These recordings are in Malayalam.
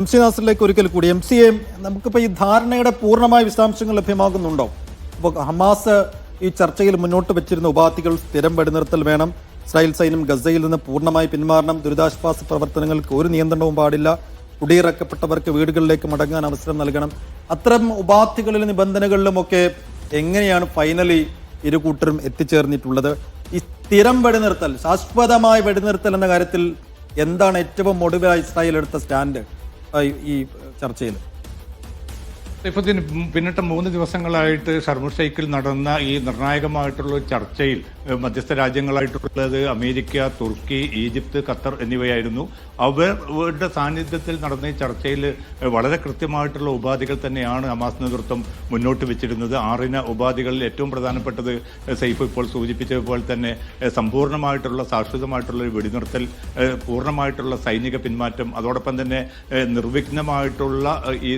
MC നാസറിലേക്ക് ഒരിക്കൽ കൂടി. MC-യെ നമുക്കിപ്പോൾ ഈ ധാരണയുടെ പൂർണ്ണമായ വിശദാംശങ്ങൾ ലഭ്യമാകുന്നുണ്ടോ? അപ്പോൾ ഹമാസ് ഈ ചർച്ചയിൽ മുന്നോട്ട് വെച്ചിരുന്ന ഉപാധികൾ സ്ഥിരം വെടിനിർത്തൽ വേണം, ഇസ്രായേൽ സൈന്യം ഗസയിൽ നിന്ന് പൂർണ്ണമായി പിന്മാറണം, ദുരിതാശ്വാസ പ്രവർത്തനങ്ങൾക്ക് ഒരു നിയന്ത്രണവും പാടില്ല, കുടിയിറക്കപ്പെട്ടവർക്ക് വീടുകളിലേക്ക് മടങ്ങാൻ അവസരം നൽകണം. അത്തരം ഉപാധികളിലും നിബന്ധനകളിലുമൊക്കെ എങ്ങനെയാണ് ഫൈനലി ഇരു കൂട്ടരും എത്തിച്ചേർന്നിട്ടുള്ളത്? ഈ സ്ഥിരം വെടിനിർത്തൽ, ശാശ്വതമായ വെടിനിർത്തൽ എന്ന കാര്യത്തിൽ എന്താണ് ഏറ്റവും ഒടുവിലായി ഇസ്രായേൽ എടുത്ത സ്റ്റാൻഡ് ഈ ചർച്ചയിൽ? പിന്നിട്ട 3 ദിവസങ്ങളായിട്ട് ഷർമു ഷെയ്ഖിൽ നടന്ന ഈ നിർണായകമായിട്ടുള്ള ചർച്ചയിൽ മധ്യസ്ഥ രാജ്യങ്ങളായിട്ടുള്ളത് അമേരിക്ക, തുർക്കി, ഈജിപ്ത്, ഖത്തർ എന്നിവയായിരുന്നു. അവരുടെ സാന്നിധ്യത്തിൽ നടന്ന ഈ ചർച്ചയിൽ വളരെ കൃത്യമായിട്ടുള്ള ഉപാധികൾ തന്നെയാണ് ഹമാസ് നേതൃത്വം മുന്നോട്ട് വെച്ചിരുന്നത്. 6 ഉപാധികളിൽ ഏറ്റവും പ്രധാനപ്പെട്ടത് സൈഫ് ഇപ്പോൾ സൂചിപ്പിച്ചതുപോലെ തന്നെ സമ്പൂർണ്ണമായിട്ടുള്ള ശാശ്വതമായിട്ടുള്ള ഒരു വെടിനിർത്തൽ, പൂർണ്ണമായിട്ടുള്ള സൈനിക പിന്മാറ്റം, അതോടൊപ്പം തന്നെ നിർവിഘ്നമായിട്ടുള്ള ഈ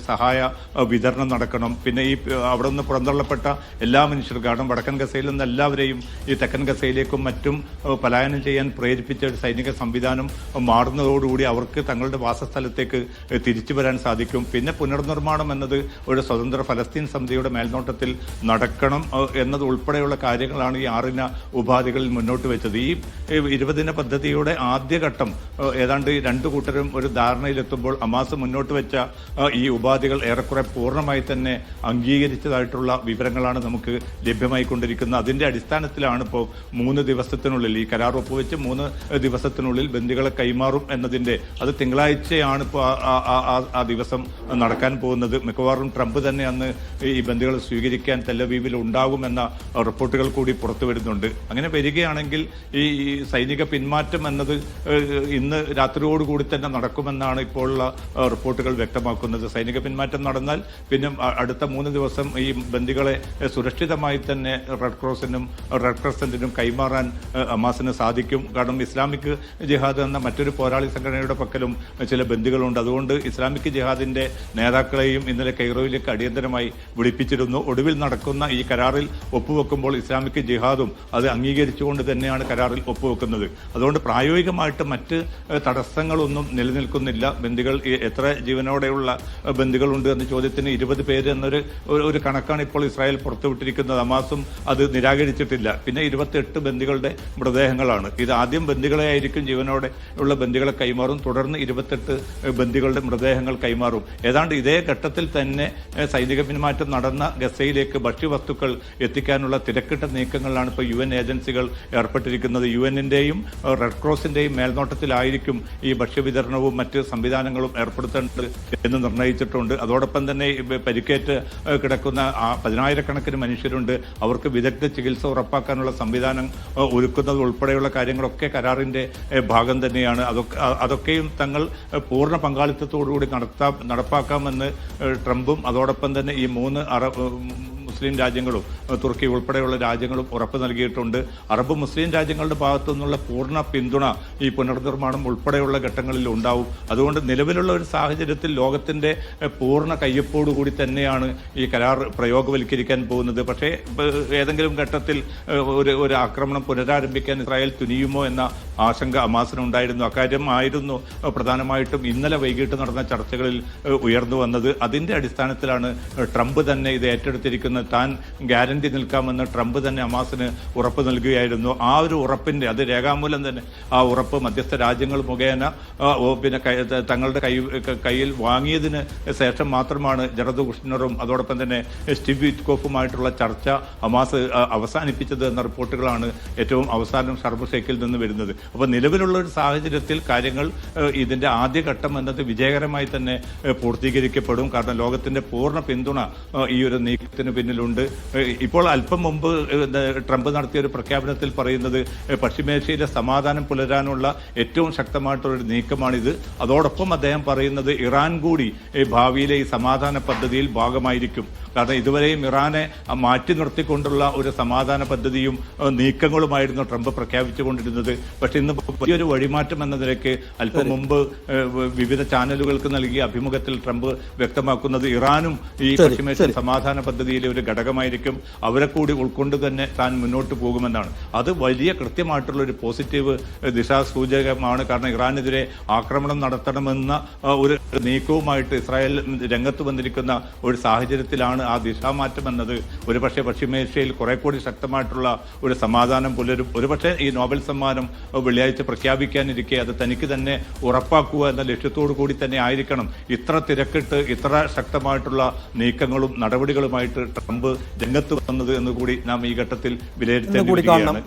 സഹായ വിതരണം നടക്കണം. പിന്നെ ഈ അവിടെ നിന്ന് പുറന്തള്ളപ്പെട്ട എല്ലാ മനുഷ്യർക്കും, കാരണം വടക്കൻ ഗസയിൽ നിന്ന് എല്ലാവരെയും ഈ തെക്കൻ ഗസയിലേക്കും മറ്റും പലായനം ചെയ്യാൻ പ്രേരിപ്പിച്ച ഒരു സൈനിക സംവിധാനം മാറുന്നതോടുകൂടി അവർക്ക് തങ്ങളുടെ വാസസ്ഥലത്തേക്ക് തിരിച്ചു വരാൻ സാധിക്കും. പിന്നെ പുനർനിർമ്മാണം എന്നത് ഒരു സ്വതന്ത്ര ഫലസ്തീൻ സമിതിയുടെ മേൽനോട്ടത്തിൽ നടക്കണം എന്നത് ഉൾപ്പെടെയുള്ള കാര്യങ്ങളാണ് ഈ 6 ഉപാധികളിൽ മുന്നോട്ട് വെച്ചത്. ഈ 20 പദ്ധതിയുടെ ആദ്യഘട്ടം ഏതാണ്ട് 2 കൂട്ടരും ഒരു ധാരണയിലെത്തുമ്പോൾ ഹമാസ് മുന്നോട്ട് വെച്ച ഈ ഉപാധികൾ ഏറെക്കുറെ പൂർണ്ണമായി തന്നെ അംഗീകരിച്ചതായിട്ടുള്ള വിവരങ്ങളാണ് നമുക്ക് ലഭ്യമായിക്കൊണ്ടിരിക്കുന്നത്. അതിന്റെ അടിസ്ഥാനത്തിലാണ് ഇപ്പോൾ 3 ദിവസത്തിനുള്ളിൽ ഈ കരാർ ഒപ്പുവെച്ച് 3 ദിവസത്തിനുള്ളിൽ ബന്ദികളെ കൈമാറും എന്നതിന്റെ, അത് തിങ്കളാഴ്ചയാണ് ഇപ്പോൾ ആ ദിവസം നടക്കാൻ പോകുന്നത്. മിക്കവാറും ട്രംപ് തന്നെ അന്ന് ഈ ബന്ദികളെ സ്വീകരിക്കാൻ തെല്ലവീവിൽ ഉണ്ടാകുമെന്ന റിപ്പോർട്ടുകൾ കൂടി പുറത്തു വരുന്നുണ്ട്. അങ്ങനെ വരികയാണെങ്കിൽ ഈ സൈനിക പിന്മാറ്റം എന്നത് ഇന്ന് രാത്രിയോടുകൂടി തന്നെ നടക്കുമെന്നാണ് ഇപ്പോഴുള്ള റിപ്പോർട്ടുകൾ വ്യക്തമാക്കുന്നത്. സൈനിക പിന്മാറ്റം നടന്നാൽ പിന്നെ അടുത്ത 3 ദിവസം ഈ ബന്ദികളെ സുരക്ഷിതമായി തന്നെ റെഡ് ക്രോസന്റിനും കൈമാറാൻ ഹമാസിന് സാധിക്കും. കാരണം ഇസ്ലാമിക് ജിഹാദ് എന്ന മറ്റൊരു പോരാളി സംഘടനയുടെ പക്കലും ചില ബന്ദികളുണ്ട്. അതുകൊണ്ട് ഇസ്ലാമിക് ജിഹാദിന്റെ നേതാക്കളെയും ഇന്നലെ കൈറോയിലേക്ക് അടിയന്തരമായി വിളിപ്പിച്ചിരുന്നു. ഒടുവിൽ നടക്കുന്ന ഈ കരാറിൽ ഒപ്പുവെക്കുമ്പോൾ ഇസ്ലാമിക് ജിഹാദും അത് അംഗീകരിച്ചുകൊണ്ട് തന്നെയാണ് കരാറിൽ ഒപ്പുവെക്കുന്നത്. അതുകൊണ്ട് പ്രായോഗികമായിട്ട് മറ്റ് തടസ്സങ്ങളൊന്നും നിലനിൽക്കുന്നില്ല. ബന്ദികൾ എത്ര ജീവനോടെയുള്ള ബന്ദികളുണ്ട് എന്ന ചോദ്യത്തിന് 20 പേര് എന്നൊരു കണക്കാണ് ഇപ്പോൾ ഇസ്രായേൽ പുറത്തുവിട്ടിരിക്കുന്നത്. ഹമാസും അത് നിരാകരിച്ചിട്ടില്ല. പിന്നെ 28 ബന്ദികളുടെ മൃതദേഹങ്ങളാണ്. ഇത് ആദ്യം ബന്ദികളെ ആയിരിക്കും ജീവനോടെ ഉള്ള ബന്ദികളെ കൈമാറും, തുടർന്ന് 28 ബന്ദികളുടെ മൃതദേഹങ്ങൾ കൈമാറും. ഏതാണ്ട് ഇതേ ഘട്ടത്തിൽ തന്നെ സൈനിക പിന്മാറ്റം നടന്ന ഗസയിലേക്ക് ഭക്ഷ്യവസ്തുക്കൾ എത്തിക്കാനുള്ള തിരക്കിട്ട നീക്കങ്ങളിലാണ് ഇപ്പോൾ UN ഏജൻസികൾ ഏർപ്പെട്ടിരിക്കുന്നത്. UNന്റെയും റെഡ് ക്രോസിന്റെയും മേൽനോട്ടത്തിലായിരിക്കും ഈ ഭക്ഷ്യവിതരണവും മറ്റ് സംവിധാനങ്ങളും ഏർപ്പെടുത്തേണ്ടത് എന്ന് നിർണയിച്ചിട്ടുണ്ട്. അതോടൊപ്പം തന്നെ പരിക്കേറ്റ് കിടക്കുന്ന 10,000-കണക്കിന് മനുഷ്യരുണ്ട്. അവർക്ക് വിദഗ്ധ ചികിത്സ ഉറപ്പാക്കാനുള്ള സംവിധാനം ഒരുക്കുന്നത് ഉൾപ്പെടെയുള്ള കാര്യങ്ങളൊക്കെ കരാറിന്റെ ഭാഗം തന്നെയാണ്. അതൊക്കെയും തങ്ങൾ പൂർണ്ണ പങ്കാളിത്തത്തോടുകൂടി നടപ്പാക്കാമെന്ന് ട്രംപും അതോടൊപ്പം തന്നെ ഈ 3 മുസ്ലിം രാജ്യങ്ങളും തുർക്കി ഉൾപ്പെടെയുള്ള രാജ്യങ്ങളും ഉറപ്പ് നൽകിയിട്ടുണ്ട്. അറബ് മുസ്ലിം രാജ്യങ്ങളുടെ ഭാഗത്തു നിന്നുള്ള പൂർണ്ണ പിന്തുണ ഈ പുനർനിർമ്മാണം ഉൾപ്പെടെയുള്ള ഘട്ടങ്ങളിൽ ഉണ്ടാവും. അതുകൊണ്ട് നിലവിലുള്ള ഒരു സാഹചര്യത്തിൽ ലോകത്തിന്റെ പൂർണ്ണ കയ്യൊപ്പോടുകൂടി തന്നെയാണ് ഈ കരാർ പ്രയോഗവൽക്കരിക്കാൻ പോകുന്നത്. പക്ഷേ ഏതെങ്കിലും ഘട്ടത്തിൽ ഒരു ആക്രമണം പുനരാരംഭിക്കാൻ ഇസ്രായേൽ തുനിയുമോ എന്ന ആശങ്ക ഹമാസിനുണ്ടായിരുന്നു. അക്കാര്യമായിരുന്നു പ്രധാനമായിട്ടും ഇന്നലെ വൈകിട്ട് നടന്ന ചർച്ചകളിൽ ഉയർന്നു വന്നത്. അതിന്റെ അടിസ്ഥാനത്തിലാണ് ട്രംപ് തന്നെ ഇത് ഏറ്റെടുത്തിരിക്കുന്നത്. താൻ ഗ്യാരണ്ടി നിൽക്കാമെന്ന് ട്രംപ് തന്നെ ഹമാസിന് ഉറപ്പ് നൽകുകയായിരുന്നു. ആ ഒരു ഉറപ്പിന്റെ, അത് രേഖാമൂലം തന്നെ ആ ഉറപ്പ് മധ്യസ്ഥ രാജ്യങ്ങൾ മുഖേന പിന്നെ തങ്ങളുടെ കയ്യിൽ വാങ്ങിയതിന് ശേഷം മാത്രമാണ് ജറദ് കുഷ്നറും അതോടൊപ്പം തന്നെ സ്റ്റീവ് വിറ്റ്കോഫുമായിട്ടുള്ള ചർച്ച ഹമാസ് അവസാനിപ്പിച്ചത് എന്ന റിപ്പോർട്ടുകളാണ് ഏറ്റവും അവസാനം ഷർമു ഷെയ്ഖിൽ നിന്ന് വരുന്നത്. അപ്പോൾ നിലവിലുള്ള ഒരു സാഹചര്യത്തിൽ കാര്യങ്ങൾ ഇതിന്റെ ആദ്യഘട്ടം എന്നത് വിജയകരമായി തന്നെ പൂർത്തീകരിക്കപ്പെടും. കാരണം ലോകത്തിന്റെ പൂർണ്ണ പിന്തുണ ഈ ഒരു നീക്കത്തിന് പിന്നിലുണ്ട്. ഇപ്പോൾ അല്പം മുമ്പ് ട്രംപ് നടത്തിയ ഒരു പ്രഖ്യാപനത്തിൽ പറയുന്നത് പശ്ചിമേഷ്യയിലെ സമാധാനം പുലരാനുള്ള ഏറ്റവും ശക്തമായിട്ടുള്ളൊരു നീക്കമാണിത്. അതോടൊപ്പം അദ്ദേഹം പറയുന്നത് ഇറാൻ കൂടി ഭാവിയിലെ ഈ സമാധാന പദ്ധതിയിൽ ഭാഗമായിരിക്കും. കാരണം ഇതുവരെയും ഇറാനെ മാറ്റി നിർത്തിക്കൊണ്ടുള്ള ഒരു സമാധാന പദ്ധതിയും നീക്കങ്ങളുമായിരുന്നു ട്രംപ് പ്രഖ്യാപിച്ചുകൊണ്ടിരുന്നത്. പക്ഷെ ഇന്ന് വലിയൊരു വഴിമാറ്റം എന്ന നിലയ്ക്ക് അല്പം മുമ്പ് വിവിധ ചാനലുകൾക്ക് നൽകിയ അഭിമുഖത്തിൽ ട്രംപ് വ്യക്തമാക്കുന്നത് ഇറാനും ഈ പശ്ചിമേഷ്യൻ സമാധാന പദ്ധതിയിലെ ഒരു ഘടകമായിരിക്കും, അവരെ കൂടി ഉൾക്കൊണ്ട് തന്നെ താൻ മുന്നോട്ട് പോകുമെന്നാണ്. അത് വലിയ കൃത്യമായിട്ടുള്ള ഒരു പോസിറ്റീവ് ദിശാസൂചകമാണ്. കാരണം ഇറാനെതിരെ ആക്രമണം നടത്തണമെന്ന ഒരു നീക്കവുമായിട്ട് ഇസ്രായേൽ രംഗത്ത് വന്നിരിക്കുന്ന ഒരു സാഹചര്യത്തിലാണ് ആ ദിശാമാറ്റം എന്നത് ഒരുപക്ഷെ പശ്ചിമേഷ്യയിൽ കുറെ കൂടി ശക്തമായിട്ടുള്ള ഒരു സമാധാനം പുലരും. ഒരുപക്ഷെ ഈ നോബൽ സമ്മാനം വെള്ളിയാഴ്ച പ്രഖ്യാപിക്കാനിരിക്കെ അത് തനിക്ക് തന്നെ ഉറപ്പാക്കുക എന്ന ലക്ഷ്യത്തോടു കൂടി തന്നെ ആയിരിക്കണം ഇത്ര തിരക്കിട്ട് ഇത്ര ശക്തമായിട്ടുള്ള നീക്കങ്ങളും നടപടികളുമായിട്ട് ട്രംപ് രംഗത്ത് വന്നത് എന്നുകൂടി നാം ഈ ഘട്ടത്തിൽ വിലയിരുത്തേണ്ടിയിരിക്കുകയാണ്.